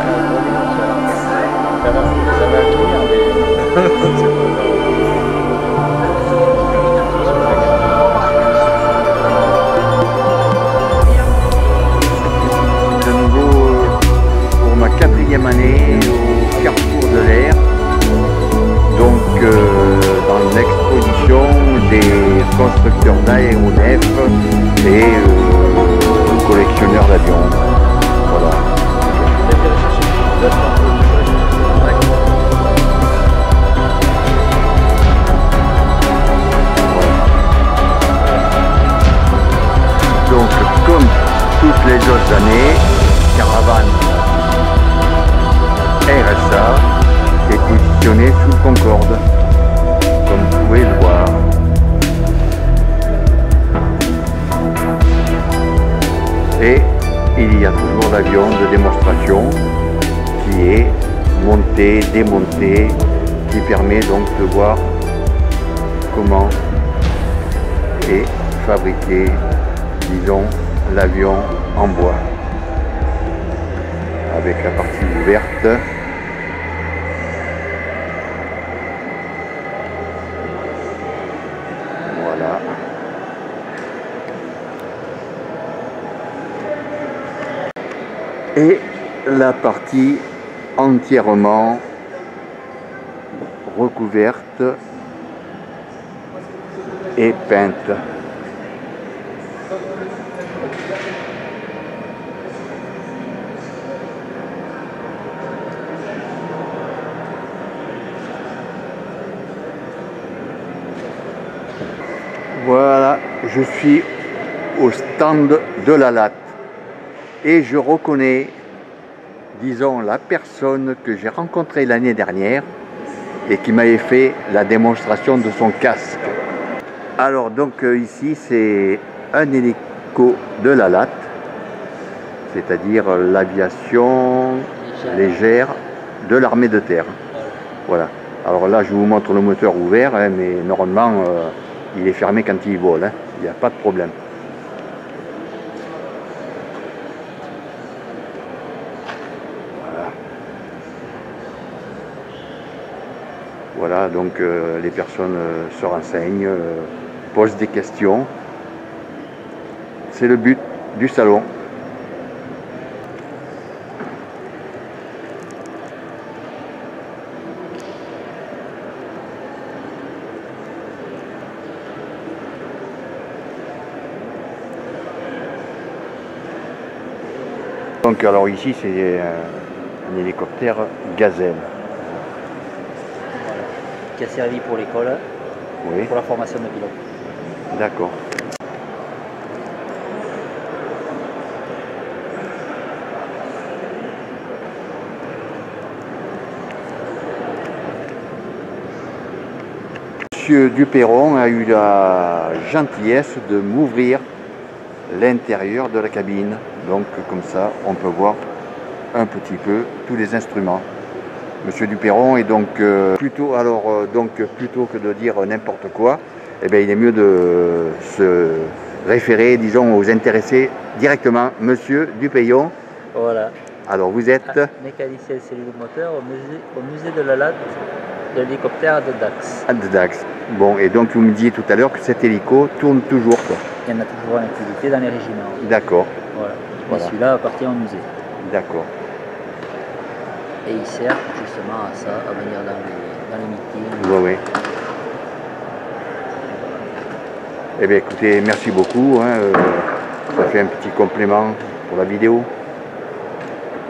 va venir, mais c'est pas grave. De nouveau pour ma 4e année au Carrefour de l'Air, donc dans l'exposition des constructeurs d'aéronefs et collectionneurs d'avions. Voilà. Donc comme toutes les autres années, Caravane RSA est positionné sous le Concorde, comme vous pouvez le voir. Et il y a toujours l'avion de démonstration qui est monté, démonté, qui permet donc de voir comment est fabriqué, disons, l'avion en bois, avec la partie ouverte. Voilà. Et la partie entièrement recouverte et peinte. Voilà, je suis au stand de la latte et je reconnais, disons, la personne que j'ai rencontrée l'année dernière et qui m'avait fait la démonstration de son casque. Alors donc ici c'est un hélico de la latte, c'est-à-dire l'aviation légère de l'armée de terre. Voilà. Alors là je vous montre le moteur ouvert, hein, mais normalement il est fermé quand il vole, hein. Il n'y a pas de problème. Voilà. Voilà, donc les personnes se renseignent, posent des questions. C'est le but du salon. Donc alors ici c'est un hélicoptère Gazelle. Qui a servi pour l'école, Oui. pour la formation de pilote. D'accord. Monsieur Duperron a eu la gentillesse de m'ouvrir l'intérieur de la cabine. Donc comme ça, on peut voir un petit peu tous les instruments. Monsieur Duperron est donc plutôt que de dire n'importe quoi, eh bien, il est mieux de se référer, disons, aux intéressés directement. Monsieur Duperron. Voilà. Alors vous êtes mécanicien cellule moteur au musée de la latte de l'hélicoptère de Dax. de Dax. Bon, et donc vous me disiez tout à l'heure que cet hélico tourne toujours, quoi. Il y en a toujours en activité dans les régiments. D'accord. Voilà. Voilà. Et celui-là appartient au musée. D'accord. Et il sert justement à ça, à venir dans les meetings. Oui, oui. Eh bien écoutez, merci beaucoup. Hein, ça fait un petit complément pour la vidéo.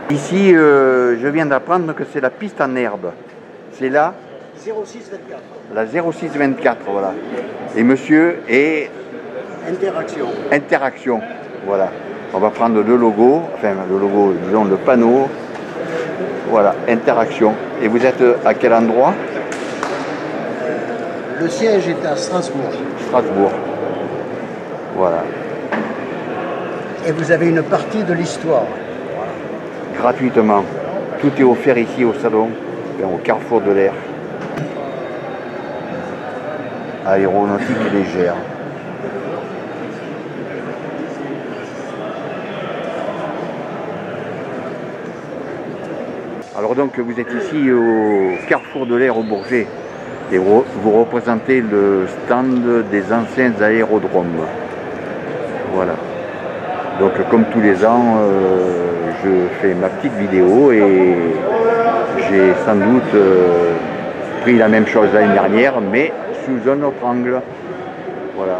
Ici, je viens d'apprendre que c'est la piste en herbe. C'est là 0624. la 0624, voilà. Et monsieur est Interaction. Interaction. Voilà. On va prendre le logo, enfin le logo, disons le panneau. Voilà, Interaction. Et vous êtes à quel endroit? Le siège est à Strasbourg. Strasbourg. Voilà. Et vous avez une partie de l'histoire. Gratuitement. Tout est offert ici au salon, au Carrefour de l'Air. Aéronautique légère. Alors donc vous êtes ici au Carrefour de l'Air au Bourget et vous représentez le stand des anciens aérodromes. Voilà. Donc comme tous les ans, je fais ma petite vidéo et j'ai sans doute pris la même chose l'année dernière, mais sous un autre angle. Voilà.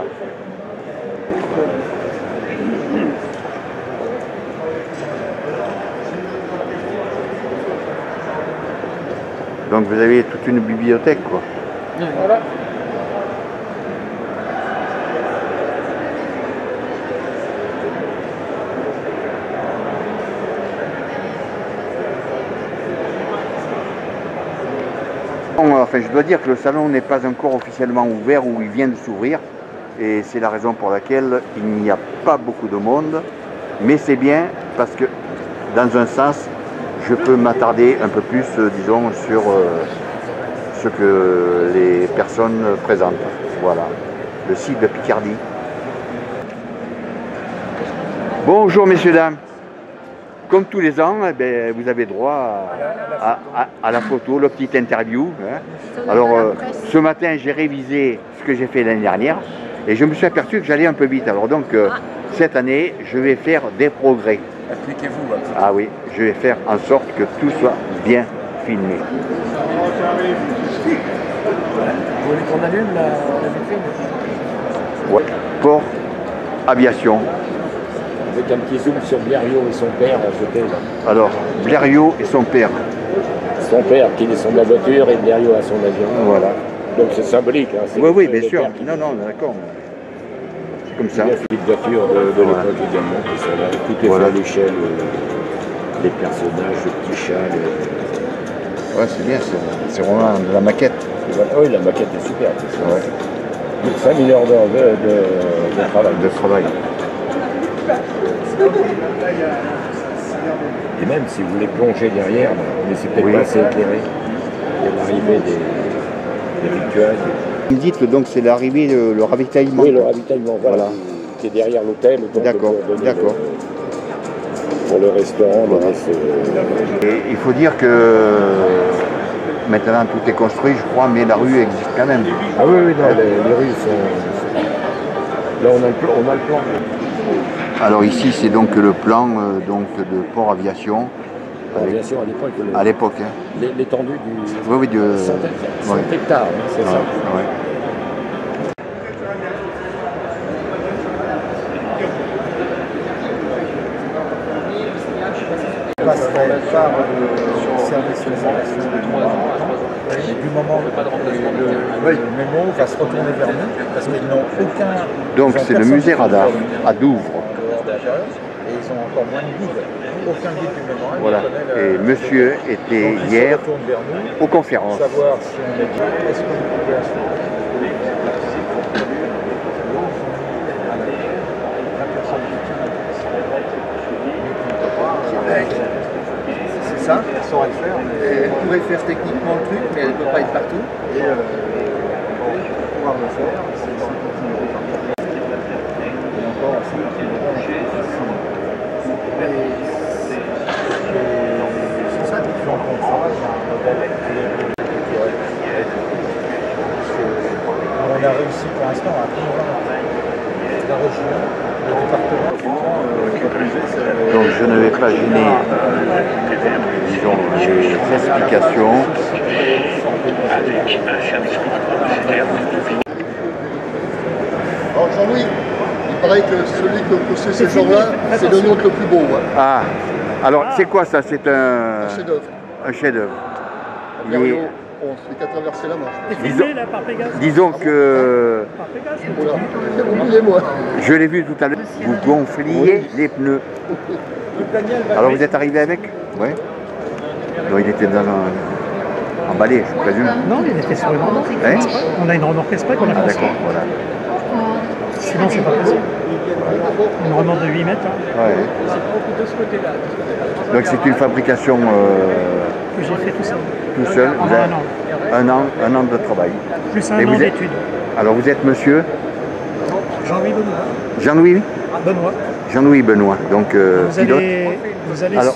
Donc vous avez toute une bibliothèque, quoi. Voilà. Bon, enfin, je dois dire que le salon n'est pas encore officiellement ouvert ou il vient de s'ouvrir et c'est la raison pour laquelle il n'y a pas beaucoup de monde, mais c'est bien parce que dans un sens, je peux m'attarder un peu plus, disons, sur ce que les personnes présentent. Voilà, le site de Picardie. Bonjour messieurs, dames. Comme tous les ans, eh bien, vous avez droit à la photo, la petite interview. Hein. Alors, ce matin, j'ai révisé ce que j'ai fait l'année dernière et je me suis aperçu que j'allais un peu vite. Alors donc, cette année, je vais faire des progrès. Appliquez-vous. Ah oui, je vais faire en sorte que tout soit bien filmé. Vous voulez qu'on allume la vitrine? Ouais. Port Aviation. Avec un petit zoom sur Blériot et son père à côté. Là. Alors, Blériot et son père. Son père qui descend de la voiture et Blériot à son avion. Voilà. Donc c'est symbolique. Hein, Oui, oui, bien sûr. Non, non, d'accord. C'est comme ça. Il y a Philippe Voiture de l'époque également qui sont là. Tout est Voilà. fait à l'échelle. Les personnages, le petit chat. Ouais, c'est bien, c'est vraiment de la maquette. Voilà. Oui, la maquette est super. Ouais. Donc 5000 heures de travail. De travail. Et même si vous voulez plonger derrière, mais c'est peut-être Oui. pas assez éclairé. Il y a l'arrivée des victuailles. Vous me dites donc c'est l'arrivée, le ravitaillement. Oui, le ravitaillement, voilà. Qui est derrière l'hôtel. D'accord, d'accord. Pour le restaurant, Voilà. Et il faut dire que maintenant tout est construit, je crois, mais la rue existe quand même. Ah oui, oui, non, les rues sont... Là, on a le plan. Alors ici, c'est donc le plan donc de Port Aviation. Bien sûr, à l'époque, À l'époque, hein. l'étendue du... Oui, oui, de... 100 ouais. hectares, hein, c'est ça. Ouais. passerait par le service réservation de 3 ans. Et du moment où le mémo va se retourner vers nous, parce qu'ils n'ont aucun... Donc c'est le musée Radar à Douvres. Et ils ont encore moins de guide. Aucun guide du mémoire. Voilà. Et monsieur était Donc, hier ils se retournent vers nous aux conférences. pour savoir si on est bien. Est-ce que vous pouvez assurer c'est ça, elle saurait le faire. Elle pourrait faire techniquement le truc, mais elle ne peut pas être partout. Et pour pouvoir le faire, c'est et encore, c'est ça qui fait en contrat, il y a un modèle qui aurait on a réussi pour l'instant à convaincre la région, le département. Donc je ne vais pas gêner, disons, les explications. Alors Jean-Louis, il paraît que celui qui a poussé ces gens-là, c'est le nôtre le plus beau. Hein. Ah, alors c'est quoi ça? C'est un Chef-d'œuvre. un chef-d'œuvre. Il est- Blériot, celui qui a traversé la Manche. Disons que Voilà. J'ai oublié moi. je l'ai vu tout à l'heure, vous gonfliez les pneus. Alors vous êtes arrivé avec? Oui. Donc il était dans un emballé, je présume. Non, il était sur une remorque. Hein? On a une remorque exprès qu'on a Ah fait. d'accord, voilà. Sinon, c'est pas possible. Une remorque de 8 mètres, hein, Ouais. Donc c'est une fabrication que j'ai fait tout seul. tout seul. Vous avez Un an. un an de travail. Plus un Et an vous êtes- d'études. Alors vous êtes monsieur Jean-Louis Benoît. Jean-Louis Benoît. Jean-Louis Benoît. Donc Vous pilote. allez Alors-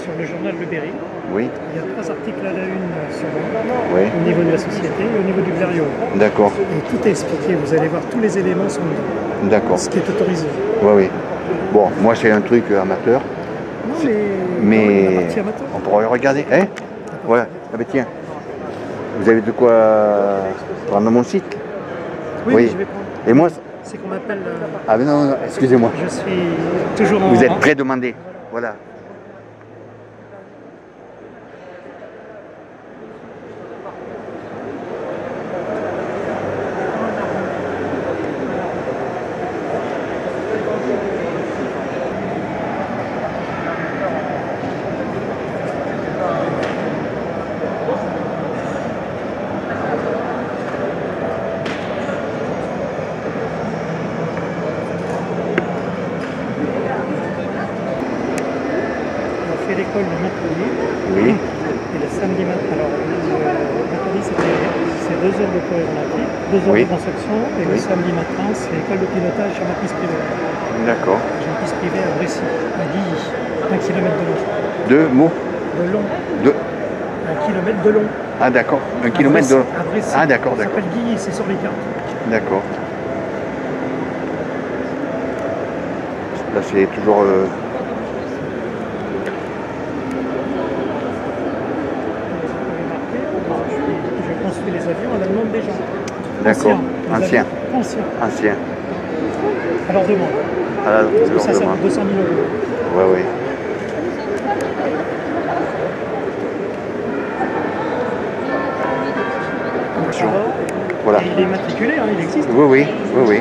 sur le journal Le Berry. Oui, Il y a 3 articles à la une sur oui, au niveau de la société et au niveau du Blériot. d'accord, Et tout est expliqué, vous allez voir, tous les éléments sont dedans, d'accord. ce qui est autorisé. Oui, oui. Bon, moi c'est un truc amateur, Non, mais non, la partie amateur. on pourrait regarder. Hein? Voilà, ah ben tiens, vous avez de quoi prendre mon site? Oui, je vais prendre. Et moi, C'est qu'on m'appelle. ah ben non, non, excusez-moi. Je suis toujours en. Vous êtes très demandé. Voilà. On fait l'école le mercredi. Oui, Et le samedi matin. Alors, le mercredi, c'est 2 heures de chorégraphie, 2 heures Oui. de construction. Et le Oui. samedi matin, c'est l'école de pilotage sur ma piste privée. d'accord. J'ai une piste privée à Brécy, à Guilly, 1 km de long. Deux mots. De long. Deux. 1 km de long. Ah d'accord. Un À kilomètre de. Brécy, à Brécy. Ah d'accord, Ça d'accord. s'appelle Guilly, c'est sur les cartes. D'accord. Là c'est toujours. Je construis les avions à la demande des gens. D'accord. Les Ancien. avions Anciens. Ancien. À leur demande. Ah là, Parce que ça demande. coûte 200 000 €. Ouais, ouais. Ça va. Voilà. Et il est matriculé, hein, il existe. Oui, oui, oui, oui.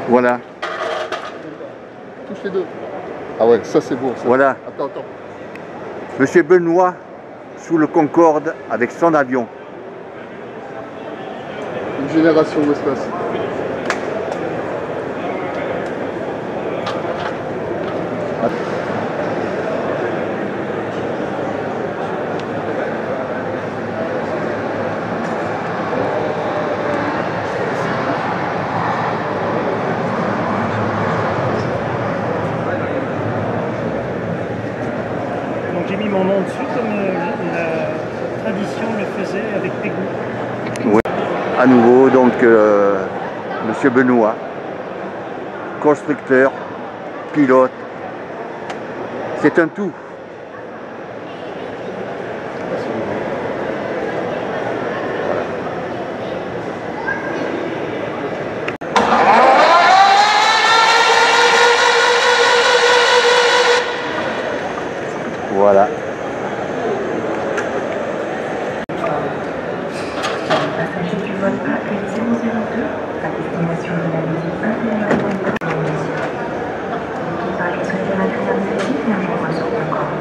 Voilà, Tous les deux. Ah ouais, ça c'est beau. Ça. voilà. Attends, attends. Monsieur Benoît sous le Concorde avec son avion. Une génération d'espace. Donc j'ai mis mon nom dessus comme la tradition le faisait avec Pégou. Oui. À nouveau, donc, Monsieur Benoît, constructeur, pilote. C'est un tout. Voilà. Passager du vol accueil 002 à destination de la visite intérieure de l'Indonésie. L'équipage souhaite une agréable visite et un jour sur Concorde.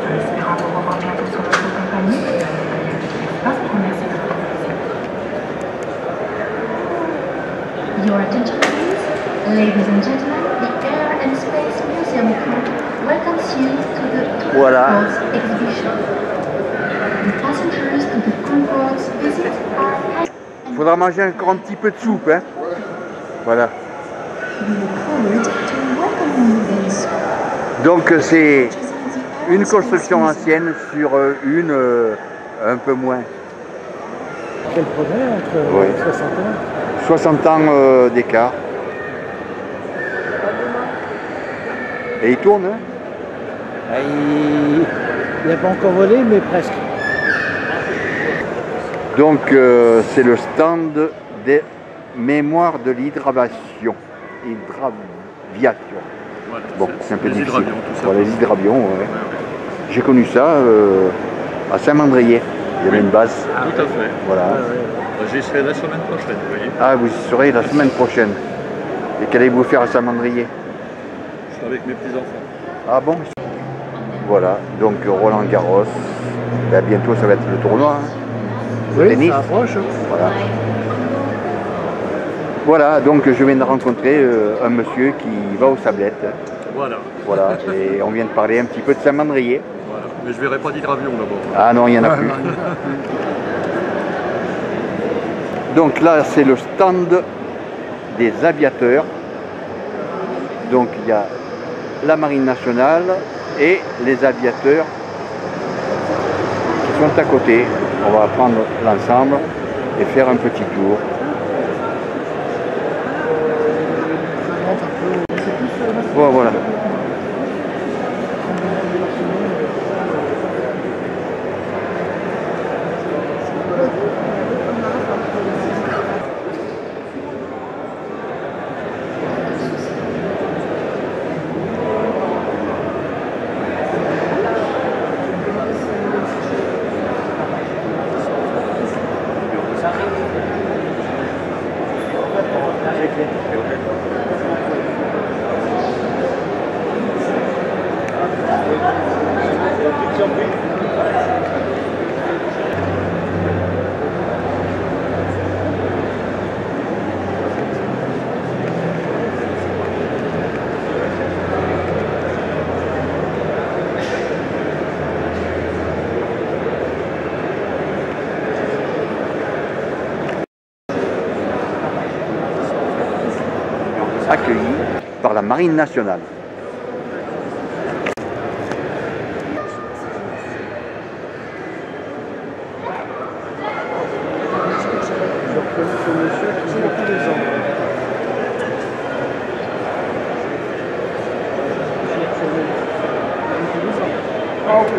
En espérant vous revoir bientôt sur votre compagnie, l'espace pour remercier de votre visite. Your attention please. Ladies and gentlemen, the Air and Space Museum Group welcomes you to the Voilà. Concorde exhibition. The passengers to the Concorde's visit are Il faudra manger encore un petit peu de soupe, hein. Voilà. we look forward to welcoming you this. Donc c'est une construction ancienne sur une un peu moins. Quel progrès entre Oui. 60 ans. 60 ans d'écart. Et il tourne, hein. Il n'a pas encore volé, mais presque. Donc c'est le stand des mémoires de l'hydraviation. Hydraviation. Voilà, Bon, c'est un peu les difficile. hydravions, tout ça. Voilà, les hydravions, ouais. J'ai connu ça à Saint-Mandrier. Il y avait une base. Tout à fait. Voilà. J'y serai la semaine prochaine, vous voyez. Ah, vous y serez la semaine prochaine. Et qu'allez-vous faire à Saint-Mandrier? Je serai avec mes petits-enfants. Ah bon? Voilà, donc Roland Garros. Ben, bientôt, ça va être le tournoi. Hein. Le tennis. Ça approche. Voilà. Voilà, donc je viens de rencontrer un monsieur qui va aux Sablettes. Voilà. Voilà, et on vient de parler un petit peu de Saint-Mandrier. Voilà. Mais je verrai pas d'hydravion d'abord. Ah non, il n'y en a plus. Donc là, c'est le stand des aviateurs. Donc il y a la Marine nationale et les aviateurs qui sont à côté. On va prendre l'ensemble et faire un petit tour. Voilà. Accueilli par la Marine nationale. Je reconnais ce monsieur qui vient tous les ans. Ah oui.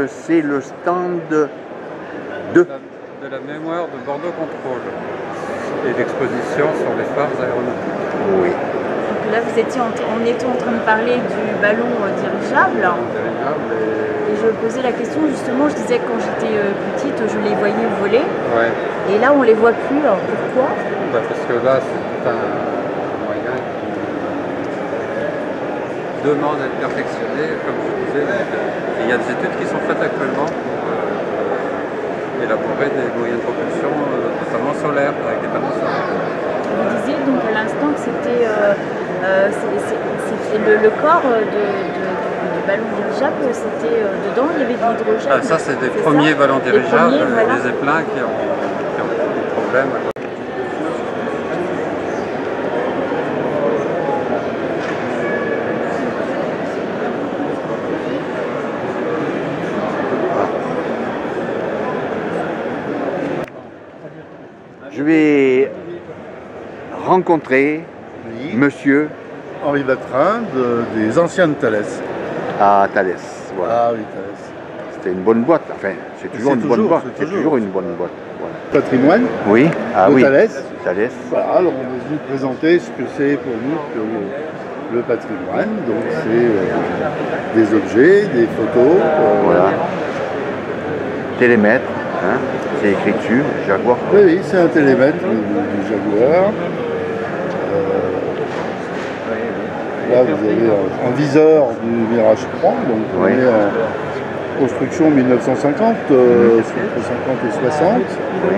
C'est le stand de la mémoire de Bordeaux Contrôle et l'exposition sur les phares aéronautiques. Oui. Donc là, on était en train de parler du ballon dirigeable. Et je posais la question, justement, je disais que quand j'étais petite, je les voyais voler. Ouais. Et là, on les voit plus. Alors pourquoi? Parce que là, c'est un moyen qui demande à être perfectionné, comme je disais. Il y a des études qui sont faites actuellement pour élaborer des moyens de propulsion, notamment solaires, avec des panneaux solaires. Vous disiez donc à l'instant que c'était le corps du ballon dirigeable, c'était dedans, il y avait de l'hydrogène. Ah, ça, c'est des premiers ballons dirigeables, voilà. Des zeppelins qui ont des problèmes. Je vais rencontrer monsieur Henri Vatrin des anciens de Thalès. à Thalès. Voilà. Ah oui, Thalès. C'était une bonne boîte, enfin, c'est toujours une bonne boîte. C'est toujours une bonne boîte. Voilà. Patrimoine Oui, ah de oui. Thalès. Thalès. Voilà, alors on est venu présenter ce que c'est pour nous que le patrimoine. Donc c'est des objets, des photos. Voilà. Télémètre, hein, c'est écrit dessus, Jaguar. Oui, oui, c'est un télémètre du Jaguar. Là, vous avez un viseur du Mirage 3, donc on est en construction 1950, entre 50 et 60. Oui.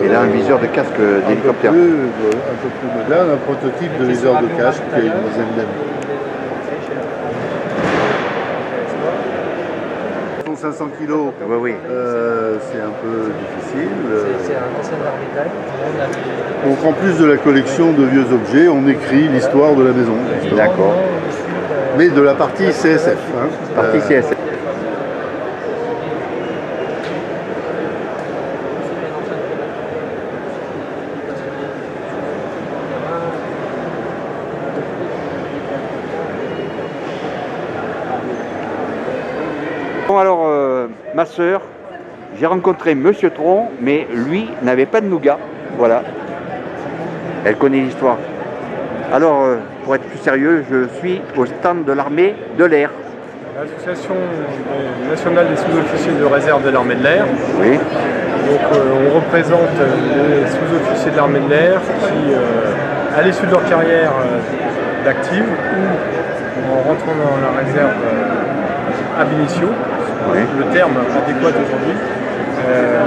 Et là, un viseur de casque d'hélicoptère. Un peu plus moderne, un prototype de viseur de casque qui a une dizaine d'années. 500 kilos, c'est un peu difficile. C'est un dessin d'arbitrage. Donc en plus de la collection de vieux objets, on écrit l'histoire de la maison. D'accord. Mais de la partie CSF. Hein. Partie CSF. Bon alors, ma sœur, j'ai rencontré Monsieur Tron, mais lui n'avait pas de nougat. Voilà. Elle connaît l'histoire. Alors, pour être plus sérieux, je suis au stand de l'armée de l'air. L'association nationale des sous-officiers de réserve de l'armée de l'air. Oui. Donc on représente les sous-officiers de l'armée de l'air qui, à l'issue de leur carrière d'active ou en rentrant dans la réserve ab initio, le terme adéquat aujourd'hui,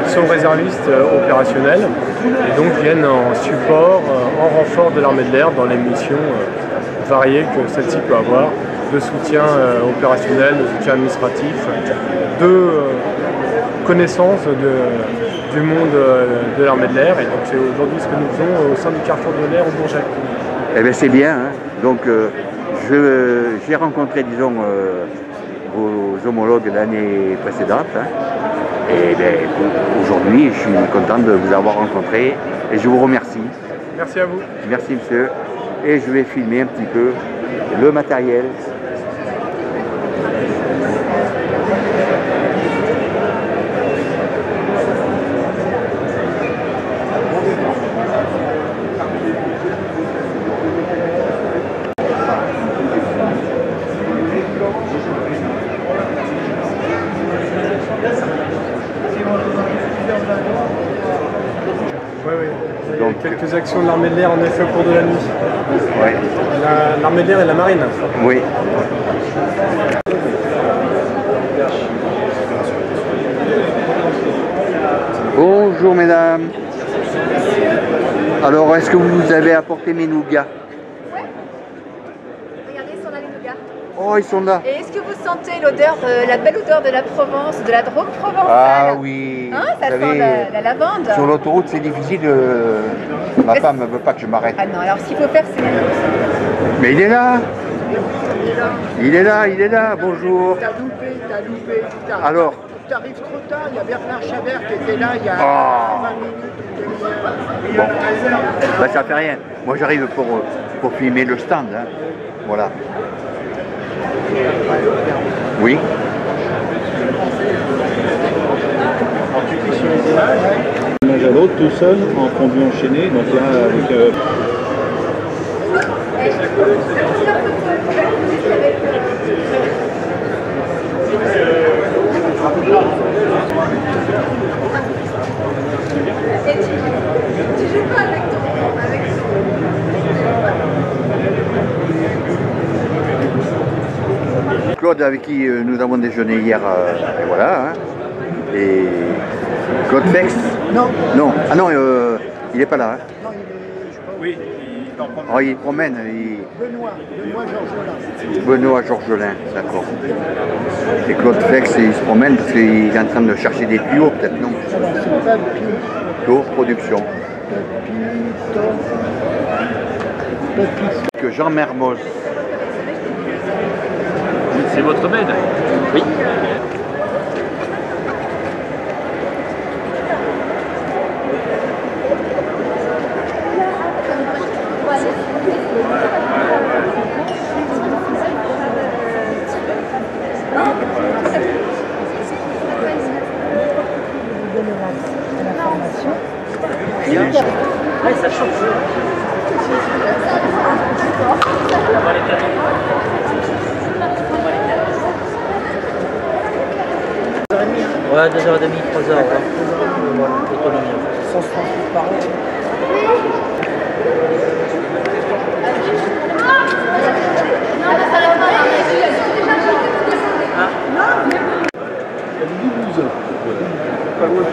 sont réservistes opérationnels et donc viennent en support, en renfort de l'armée de l'air dans les missions variées que celle-ci peut avoir, de soutien opérationnel, de soutien administratif, de connaissance du monde de l'armée de l'air. Et donc c'est aujourd'hui ce que nous faisons au sein du Carrefour de l'air au Bourget. Eh bien c'est bien, hein. Donc j'ai rencontré, disons, vos homologues l'année précédente. Hein. Et bien, aujourd'hui, je suis content de vous avoir rencontré et je vous remercie. Merci à vous. Merci monsieur. Et je vais filmer un petit peu le matériel. Donc, quelques actions de l'armée de l'air en effet au cours de la nuit. Ouais. L'armée de l'air et la marine. Oui. Bonjour mesdames. Alors est-ce que vous avez apporté mes nougats? Regardez, ils sont là les nougats. Oh, ils sont là. Et est-ce que vous sentez l'odeur, la belle odeur de la Provence, de la Drôme provençale? Ah oui. Hein, ça vous sent savez, la lavande. sur l'autoroute, c'est difficile. Ma femme ne veut pas que je m'arrête. Ah non, alors ce qu'il faut faire, c'est... Mais il est là. Il est là, il est là. Bonjour. T'as loupé. Alors. T'arrives trop tard, il y a Bernard Chabert qui était là il y a 20 minutes. Bon, ben, ça fait rien. Moi j'arrive pour filmer le stand. Hein. Voilà. Oui. Un image à l'autre tout seul en combi enchaîné, donc là avec... Tu joues pas avec ton... Claude avec qui nous avons déjeuné hier, et voilà. Hein. Et Claude Fex. Non. Non. Ah non, il n'est pas là. Hein. Non, il est... Je crois... Oui, Oh, il promène. Benoît Georgelin. Benoît Georgelin, d'accord. Et Claude Fex, il se promène parce qu'il est en train de chercher des tuyaux, peut-être, non? C'est pas Tuyaux, production. Que Jean Mermoz. C'est votre maître? Oui. Ouais, ça change. Ouais, 2h30, 3h. Économie. 130 par an. Pas loin de chez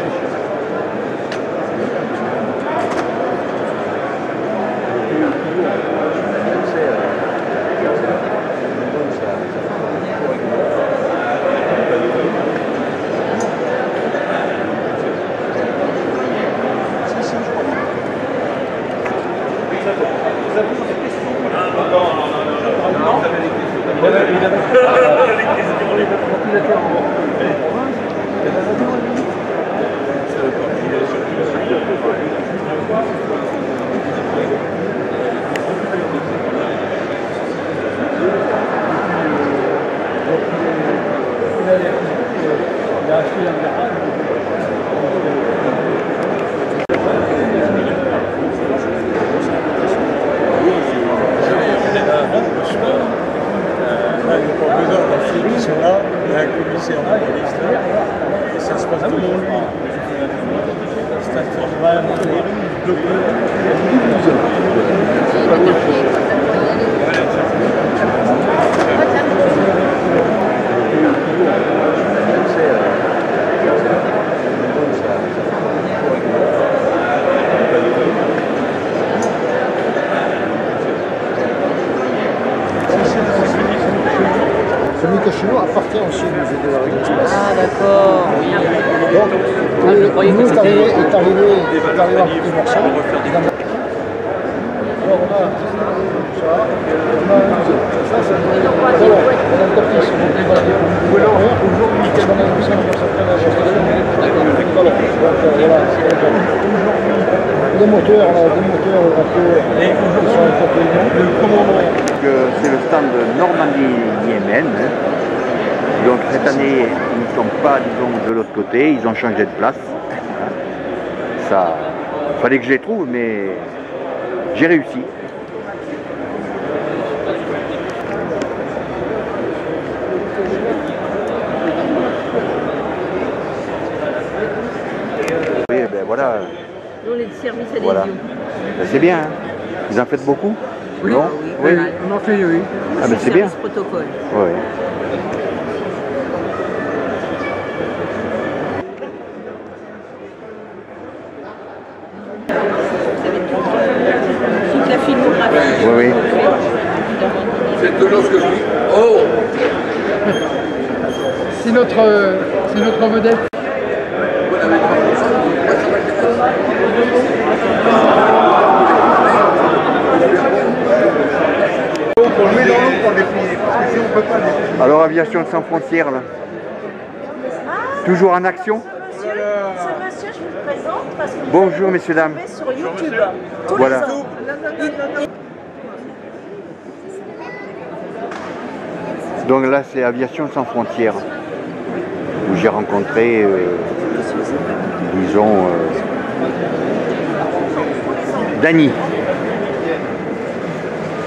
Celui que chez nous appartient aussi au musée de l'espace. Ah d'accord, oui. Donc, je croyais que nous, c'était... est arrivé en petit morceau. Alors on a ça, ça c'est le tapis, aujourd'hui, quel on a eu ça, des moteurs, c'est le stand Normandie-Yémen. Donc cette année, ils ne sont pas, disons, de l'autre côté, ils ont changé de place. Ça, fallait que je les trouve, mais j'ai réussi. Oui, ben voilà. On est de service adhésion. Voilà. Ben, c'est bien, hein. Ils en faites beaucoup? Oui, non? Oui. On en fait, oui. Ah ben c'est bien. Protocole. Oui. Toute la filmographie. Oui, oui. C'est toujours ce que je dis. Oh! C'est notre modèle. Alors Aviation Sans Frontières, là. Toujours en action? Ce monsieur, je vous le présente parce que Bonjour messieurs, dames. sur YouTube. Tous Voilà. les ans. Donc là c'est Aviation Sans Frontières, où j'ai rencontré, disons, Dany.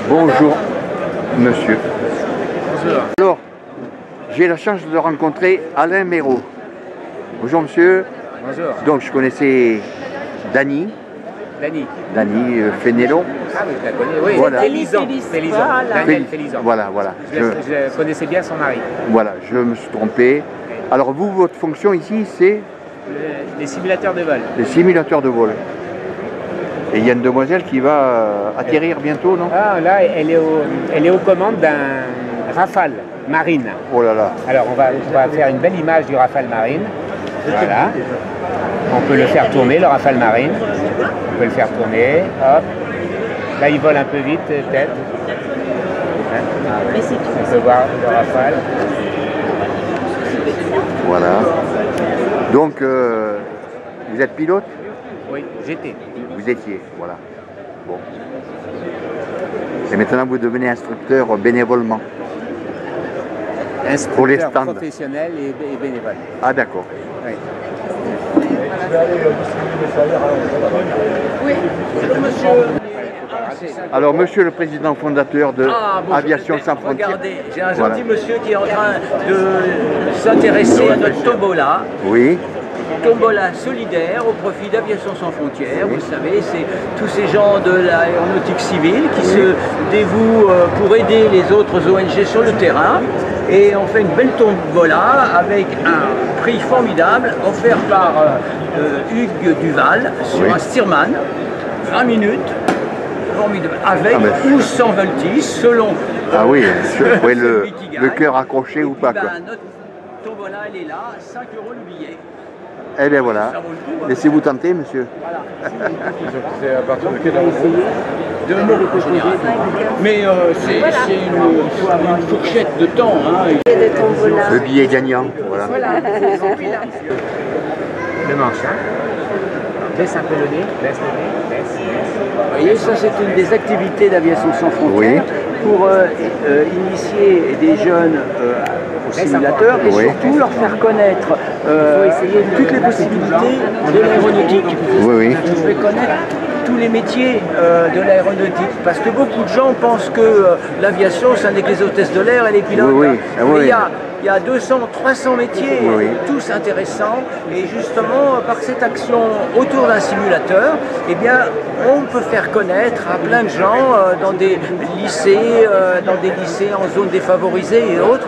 Bonjour monsieur. Bonjour. Alors, j'ai la chance de rencontrer Alain Méraud. Bonjour monsieur. Bonjour. Donc je connaissais Dany. Dany Fénélon. Ah oui, je la connais, oui. Voilà. Félisan. Daniel Félisan. Voilà, voilà. Je connaissais bien son mari. Voilà, je me suis trompé. Alors vous, votre fonction ici, c'est Les simulateurs de vol. les simulateurs de vol. Et il y a une demoiselle qui va atterrir bientôt, non? Ah, là, elle est aux commandes d'un Rafale Marine. Oh là là. Alors, on va faire une belle image du Rafale Marine. Voilà. On peut le faire tourner, le Rafale Marine. On peut le faire tourner. Hop. Là, il vole un peu vite, peut-être. On peut voir le Rafale. Voilà. Donc, vous êtes pilote? Oui, j'étais. Vous étiez, voilà. Bon. Et maintenant, vous devenez instructeur bénévolement. Pour les stands. Professionnel et bénévole. Ah, d'accord. Oui. Oui, monsieur. Alors, monsieur le président fondateur de Aviation Sans Frontières. Regardez, j'ai un gentil monsieur qui est en train de s'intéresser à notre tombola. Oui. Tombola solidaire au profit d'Aviation Sans Frontières. Vous savez, c'est tous ces gens de l'aéronautique civile qui se dévouent pour aider les autres ONG sur le terrain. Et on fait une belle tombola avec un prix formidable offert par Hugues Duval sur un Stearman, 20 minutes, formidable, avec ou sans voltige, selon le cœur accroché ou pas. Quoi. Notre tombola, elle est là, 5 € le billet. Eh bien voilà, laissez-vous tenter, monsieur. Voilà. C'est à partir de quelle heure? 2 mots en général. Mais c'est une fourchette de temps. Hein. Le billet gagnant. Voilà. Le manche. Baisse un peu le nez. Baisse le nez. Baisse. Vous voyez, ça c'est une des activités d'Aviation Sans Frontières pour initier des jeunes au simulateur et surtout leur faire connaître toutes les possibilités de l'aéronautique. Oui. Vous pouvez connaître tous les métiers de l'aéronautique parce que beaucoup de gens pensent que l'aviation, ça n'est que les hôtesses de l'air et les pilotes. Oui. Mais il y y a 200, 300 métiers, tous intéressants. Et justement, par cette action autour d'un simulateur, eh bien, on peut faire connaître à plein de gens dans des lycées en zone défavorisée et autres.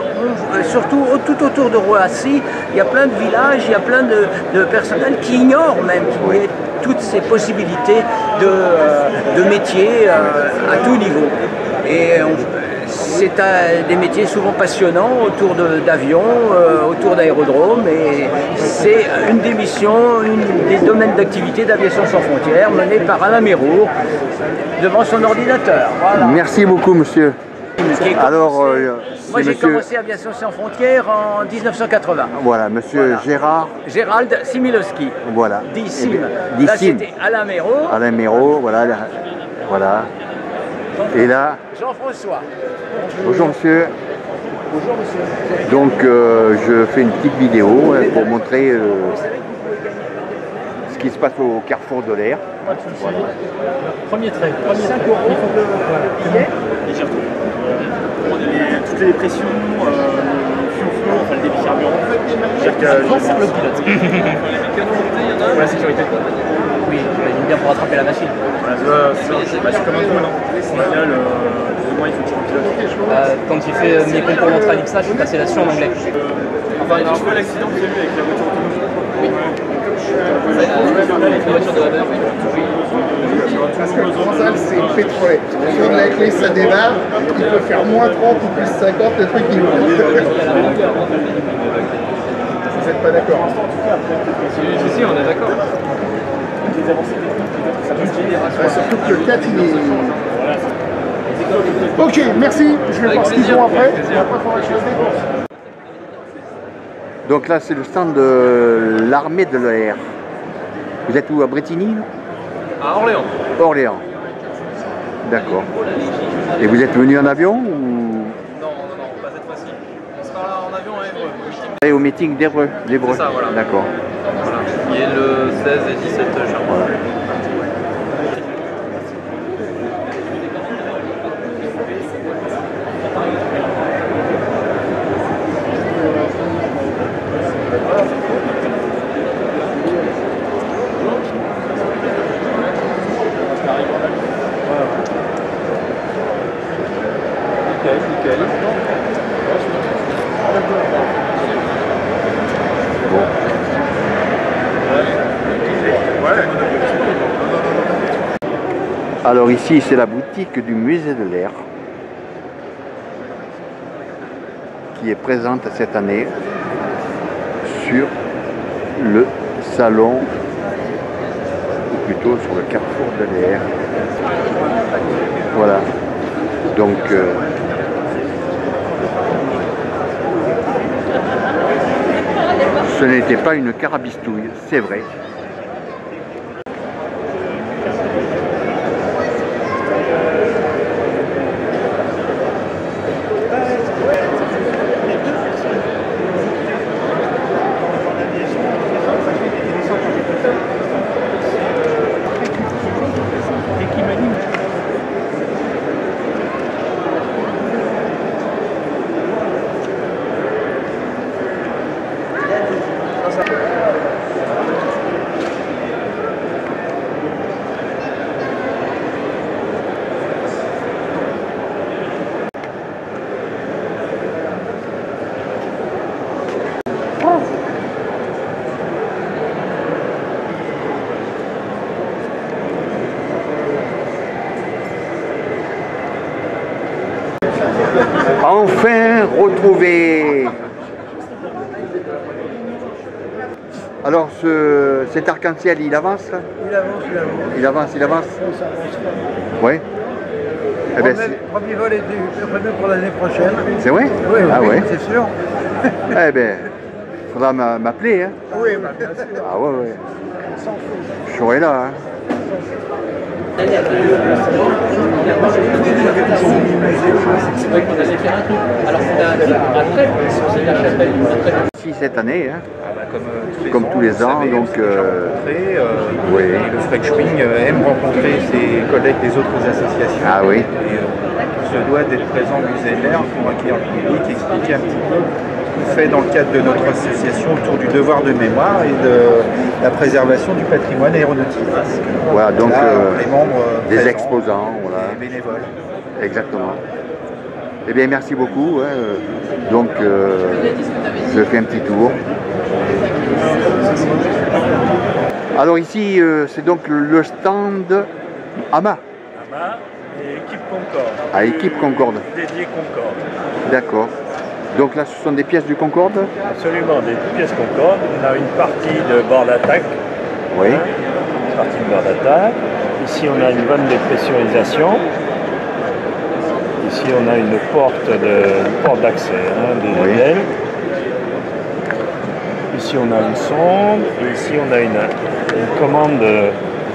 Surtout tout autour de Roissy, il y a plein de villages, il y a plein de personnel qui ignorent même qu'il y ait toutes ces possibilités de métiers à tout niveau. Et c'est des métiers souvent passionnants autour d'avions, autour d'aérodromes, et c'est une des missions, des domaines d'activité d'Aviation sans frontières menée par Alain Mérour devant son ordinateur. Voilà. Merci beaucoup, monsieur. Alors, moi j'ai commencé Aviation sans frontières en 1980. Voilà, monsieur Gérald Similowski. Voilà. D'ICIM. Là c'était Alain Mérour. Alain Mérour, voilà. Voilà. Et là, Jean-François. Bonjour monsieur. Bonjour monsieur. Donc je fais une petite vidéo pour montrer ce qui se passe au carrefour de l'air. Voilà. Premier trait. 5 €. Il faut que. Voilà. Et j'y retrouve. Toutes les pressions, le fuel, enfin le débit carburant. C'est le pilote. Pour la sécurité. Oui, j'imagine bien pour rattraper la machine. Voilà, c'est comme un drone. Au final, au moins il faut que tu pilotes. Quand j'ai fait mes concours d'entrée à l'IPSA, je suis passé là-dessus en anglais. Enfin, il y a un peu l'accident que j'ai eu avec la voiture autonome. Oui. Avec la voiture de radar, oui. Parce que le frontal, c'est pétrolé. Si on a la clé, ça démarre, il peut faire moins 30 ou plus 50, le truc il roule. Vous n'êtes pas d'accord? Si, on est d'accord. Surtout que le 4, il est... Ok, merci. Je vais voir ce qu'ils font après. Et après, il faudra que je fasse des courses. Donc là, c'est le stand de l'armée de l'air. Vous êtes où, à Bretigny? À Orléans. Orléans. D'accord. Et vous êtes venu en avion ou... Non, pas cette fois-ci. On sera là en avion à Évreux. Et au meeting d'Évreux. C'est ça, voilà. D'accord. Voilà. Qui est le 16 et 17 juin. Voilà. Nickel. Alors ici, c'est la boutique du musée de l'air qui est présente cette année sur le salon, ou plutôt sur le carrefour de l'air. Voilà. Donc, ce n'était pas une carabistouille, c'est vrai. Enfin retrouvé. Alors cet arc-en-ciel, il avance là? Il avance. Oui. Eh ben, premier vol est prévu pour l'année prochaine. C'est vrai? Oui, ah, ouais. C'est sûr. Eh bien, il faudra m'appeler. Hein. Oui, bien sûr. Ah ouais. Je serai là. Hein. C'est vrai qu'on allait faire un truc. Alors qu'on a après, c'est la chapelle. Ici cette année, hein. Comme tous les ans, donc oui. Et le French Wing aime rencontrer ses collègues des autres associations. Ah oui. Et se doit d'être présent au musée de l'air pour accueillir le public, expliquer un petit peu fait dans le cadre de notre association autour du devoir de mémoire et de la préservation du patrimoine aéronautique. Voilà, donc là, les membres des présents, exposants, voilà. les bénévoles. Exactement. Eh bien, merci beaucoup. Donc, je fais un petit tour. Alors ici, c'est donc le stand AMA. AMA et équipe Concorde. À équipe Concorde. Dédié Concorde. D'accord. Donc là, ce sont des pièces du Concorde? Absolument, des pièces Concorde. On a une partie de bord d'attaque. Oui. Une partie de bord d'attaque. Ici, on a une bonne dépressurisation. Ici, on a une porte d'accès, des ailes. Ici, on a une sonde. Et ici, on a une commande